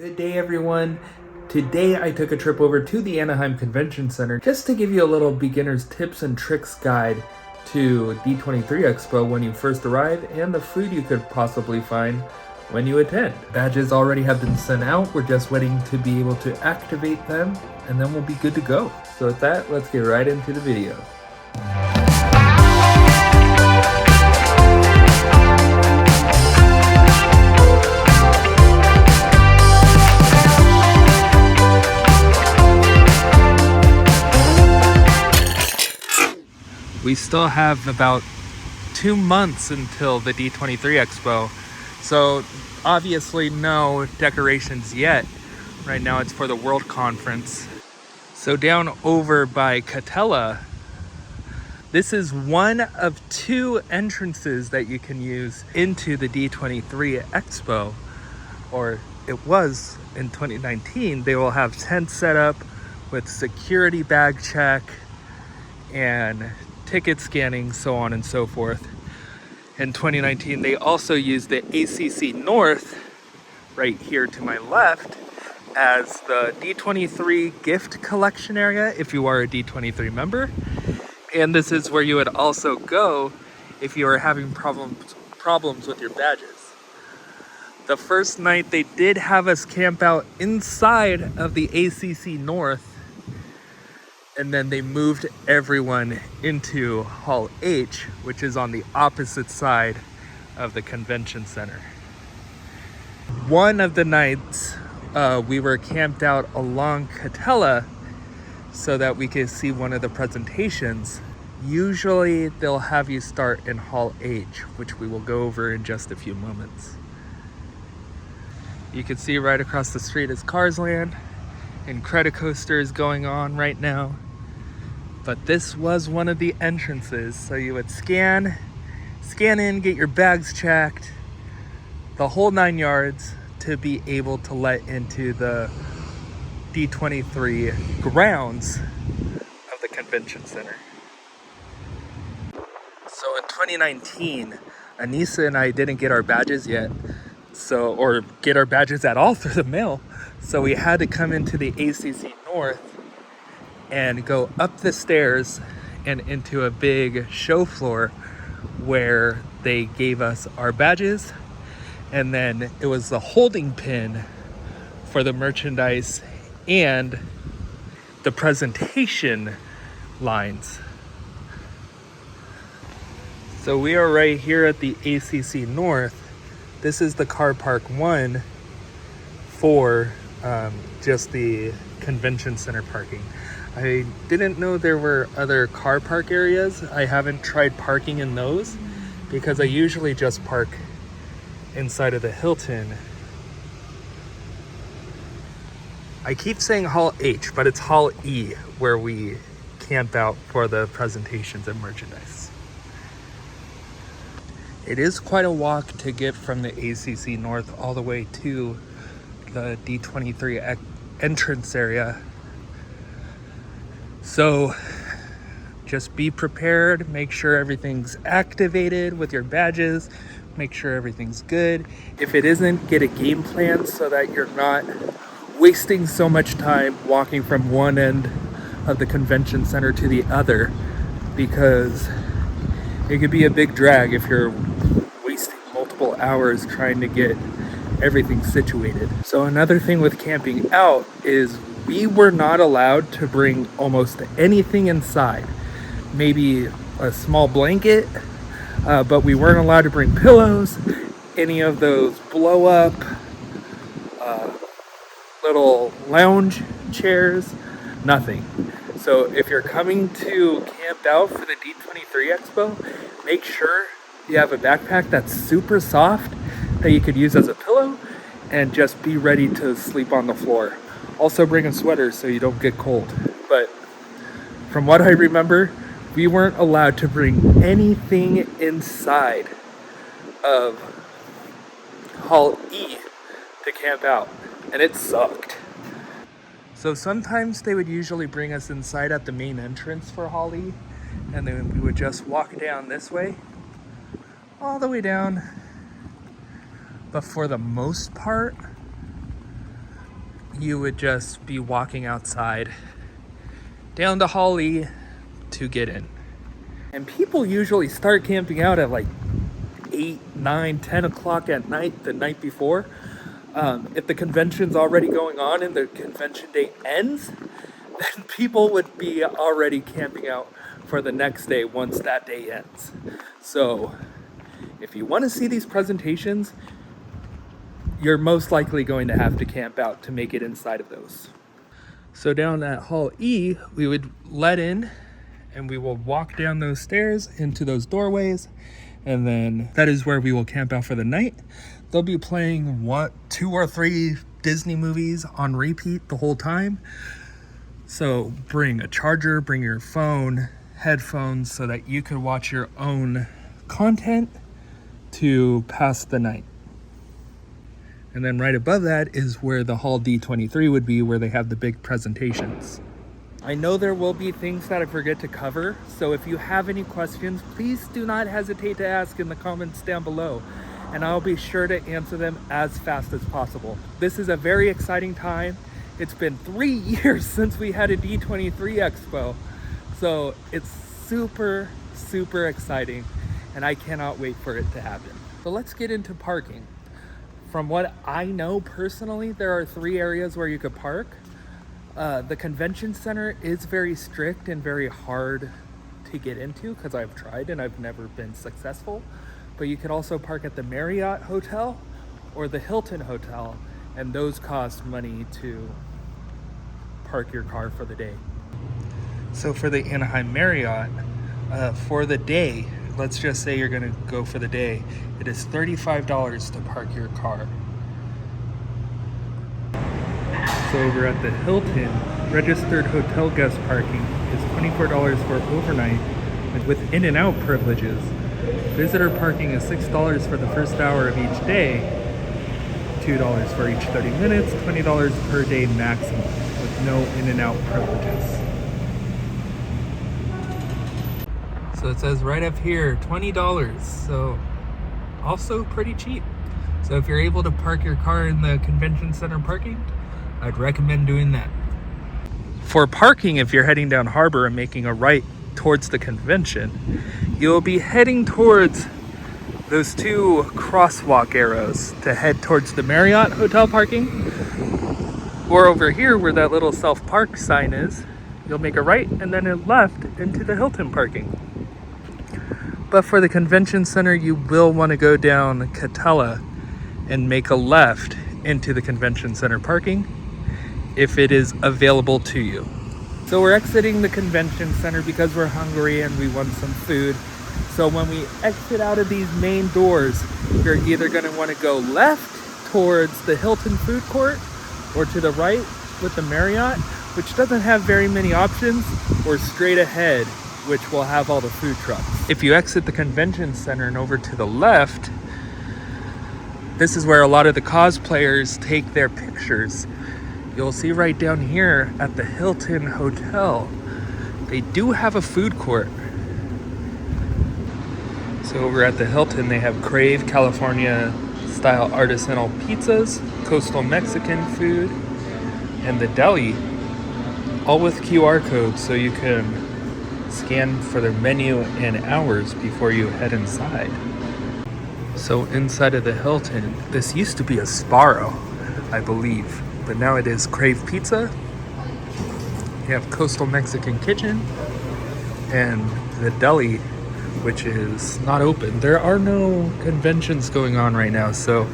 Good day, everyone. Today I took a trip over to the Anaheim Convention Center just to give you a little beginner's tips and tricks guide to D23 Expo when you first arrive and the food you could possibly find when you attend. Badges already have been sent out. We're just waiting to be able to activate them and then we'll be good to go. So with that, let's get right into the video. We still have about 2 months until the D23 Expo, so obviously no decorations yet. Right now it's for the World Conference. So down over by Catella, this is one of 2 entrances that you can use into the D23 Expo, or it was in 2019. They will have tents set up with security bag check and ticket scanning, so on and so forth. In 2019, they also used the ACC North, right here to my left, as the D23 gift collection area if you are a D23 member. And this is where you would also go if you are having problems with your badges. The first night they did have us camp out inside of the ACC North, and then they moved everyone into Hall H, which is on the opposite side of the convention center. One of the nights we were camped out along Catella so that we could see one of the presentations. Usually they'll have you start in Hall H, which we will go over in just a few moments. You can see right across the street is Cars Land, and Credit Coaster is going on right now. But this was one of the entrances, so you would scan in, get your bags checked, the whole 9 yards, to be able to let into the D23 grounds of the convention center. So in 2019, Anissa and I didn't get our badges yet, or get our badges at all through the mail, so we had to come into the ACC North and go up the stairs and into a big show floor where they gave us our badges, and then it was the holding pin for the merchandise and the presentation lines. So we are right here at the ACC North. This is the car park 1 for just the convention center parking. I didn't know there were other car park areas. I haven't tried parking in those because I usually just park inside of the Hilton. I keep saying Hall H, but it's Hall E where we camp out for the presentations and merchandise. It is quite a walk to get from the ACC North all the way to the D23 entrance area. So just be prepared, make sure everything's activated with your badges, make sure everything's good. If it isn't, get a game plan so that you're not wasting so much time walking from one end of the convention center to the other, because it could be a big drag if you're wasting multiple hours trying to get everything situated. So another thing with camping out is we were not allowed to bring almost anything inside. Maybe a small blanket, but we weren't allowed to bring pillows, any of those blow up little lounge chairs, nothing. So if you're coming to camp out for the D23 Expo, make sure you have a backpack that's super soft that you could use as a pillow, and just be ready to sleep on the floor. Also bring a sweater so you don't get cold. But from what I remember, we weren't allowed to bring anything inside of Hall E to camp out, and it sucked. So sometimes they would usually bring us inside at the main entrance for Hall E, and then we would just walk down this way, all the way down. But for the most part, you would just be walking outside down to Hall E to get in. And people usually start camping out at like 8, 9, 10 o'clock at night the night before. If the convention's already going on and the convention day ends, then people would be already camping out for the next day once that day ends. So if you want to see these presentations, you're most likely going to have to camp out to make it inside of those. So down at Hall E, we would let in and we will walk down those stairs into those doorways, and then that is where we will camp out for the night. They'll be playing 2 or 3 Disney movies on repeat the whole time. So bring a charger, bring your phone, headphones, so that you could watch your own content to pass the night. And then right above that is where the Hall D23 would be, where they have the big presentations. I know there will be things that I forget to cover, so if you have any questions, please do not hesitate to ask in the comments down below, and I'll be sure to answer them as fast as possible. This is a very exciting time. It's been 3 years since we had a D23 Expo, so it's super, super exciting, and I cannot wait for it to happen. So let's get into parking. From what I know personally, there are 3 areas where you could park. The convention center is very strict and very hard to get into because I've tried and I've never been successful. But you could also park at the Marriott Hotel or the Hilton Hotel, and those cost money to park your car for the day. So for the Anaheim Marriott, for the day, let's just say you're gonna go for the day, it is $35 to park your car. So over at the Hilton, registered hotel guest parking is $24 for overnight with in and out privileges. Visitor parking is $6 for the first hour of each day, $2 for each 30 minutes, $20 per day maximum with no in and out privileges. So it says right up here, $20, so also pretty cheap. So if you're able to park your car in the convention center parking, I'd recommend doing that. For parking, if you're heading down Harbor and making a right towards the convention, you'll be heading towards those 2 crosswalk arrows to head towards the Marriott hotel parking. Or over here where that little self-park sign is, you'll make a right and then a left into the Hilton parking. But for the convention center, you will want to go down Catella and make a left into the convention center parking if it is available to you. So we're exiting the convention center because we're hungry and we want some food. So when we exit out of these main doors, you're either going to want to go left towards the Hilton food court or to the right with the Marriott, which doesn't have very many options, or straight ahead, which will have all the food trucks. If you exit the convention center and over to the left, this is where a lot of the cosplayers take their pictures. You'll see right down here at the Hilton Hotel, they do have a food court. So over at the Hilton, they have Crave California style artisanal pizzas, coastal Mexican food, and the deli, all with QR codes so you can scan for their menu and hours before you head inside. So inside of the Hilton, this used to be a Sparrow, I believe, but now it is Crave Pizza. You have Coastal Mexican Kitchen and the deli, which is not open. There are no conventions going on right now, so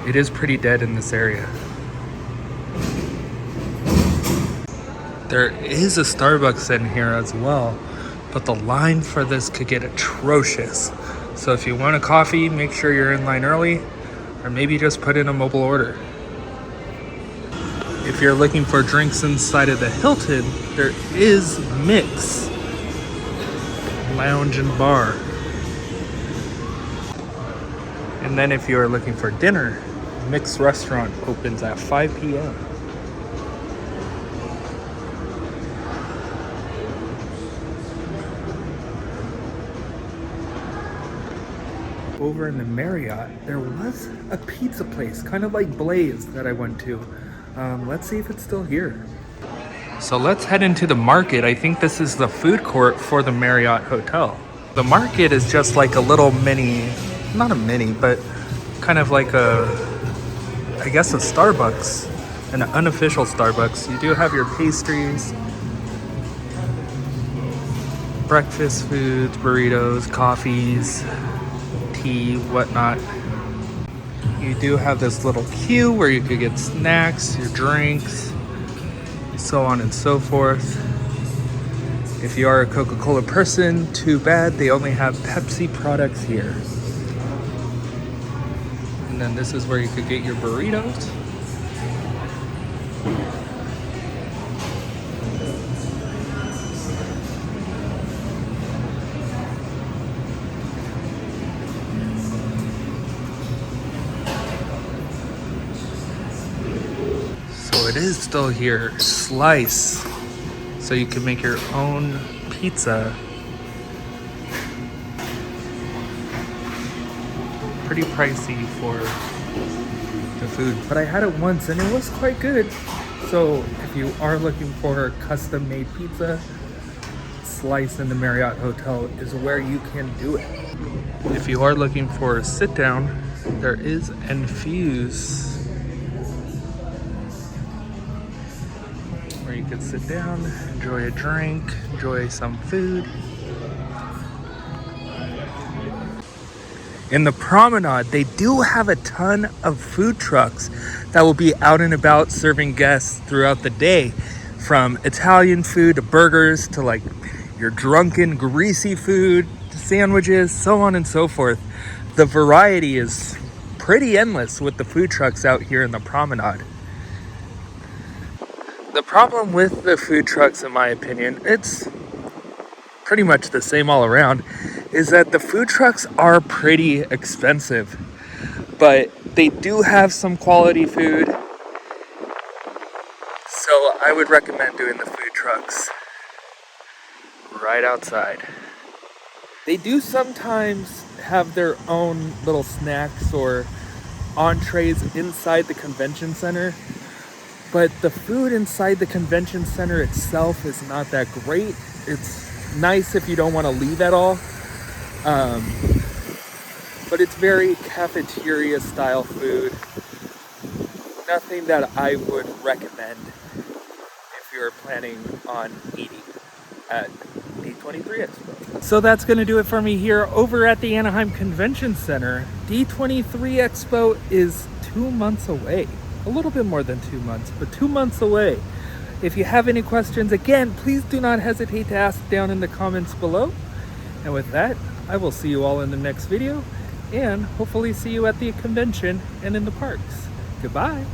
it is pretty dead in this area. There is a Starbucks in here as well, but the line for this could get atrocious. So if you want a coffee, make sure you're in line early, or maybe just put in a mobile order. If you're looking for drinks inside of the Hilton, there is Mix Lounge and Bar. And then if you're looking for dinner, Mix Restaurant opens at 5 p.m. over in the Marriott, there was a pizza place, kind of like Blaze, that I went to. Let's see if it's still here. So let's head into the market. I think this is the food court for the Marriott Hotel. The market is just like a little mini, not a mini, but kind of like I guess a Starbucks, an unofficial Starbucks. You do have your pastries, breakfast foods, burritos, coffees, tea, whatnot. You do have this little queue where you could get snacks, your drinks, so on and so forth. If you are a Coca-Cola person, too bad, they only have Pepsi products here. And then this is where you could get your burritos. So it is still here, slice. So you can make your own pizza. Pretty pricey for the food, but I had it once and it was quite good. So if you are looking for a custom made pizza, Slice in the Marriott Hotel is where you can do it. If you are looking for a sit down, there is Infuse, where you can sit down, enjoy a drink, enjoy some food. In the promenade, they do have a ton of food trucks that will be out and about serving guests throughout the day, from Italian food to burgers to like your drunken, greasy food, to sandwiches, so on and so forth. The variety is pretty endless with the food trucks out here in the promenade. The problem with the food trucks, in my opinion, it's pretty much the same all around, is that the food trucks are pretty expensive, but they do have some quality food. So I would recommend doing the food trucks right outside. They do sometimes have their own little snacks or entrees inside the convention center, but the food inside the convention center itself is not that great. It's nice if you don't want to leave at all. But it's very cafeteria style food. Nothing that I would recommend if you're planning on eating at D23 Expo. So that's going to do it for me here over at the Anaheim Convention Center. D23 Expo is 2 months away. A little bit more than 2 months, but 2 months away. If you have any questions, again, please do not hesitate to ask down in the comments below. And with that, I will see you all in the next video, and hopefully see you at the convention and in the parks. Goodbye.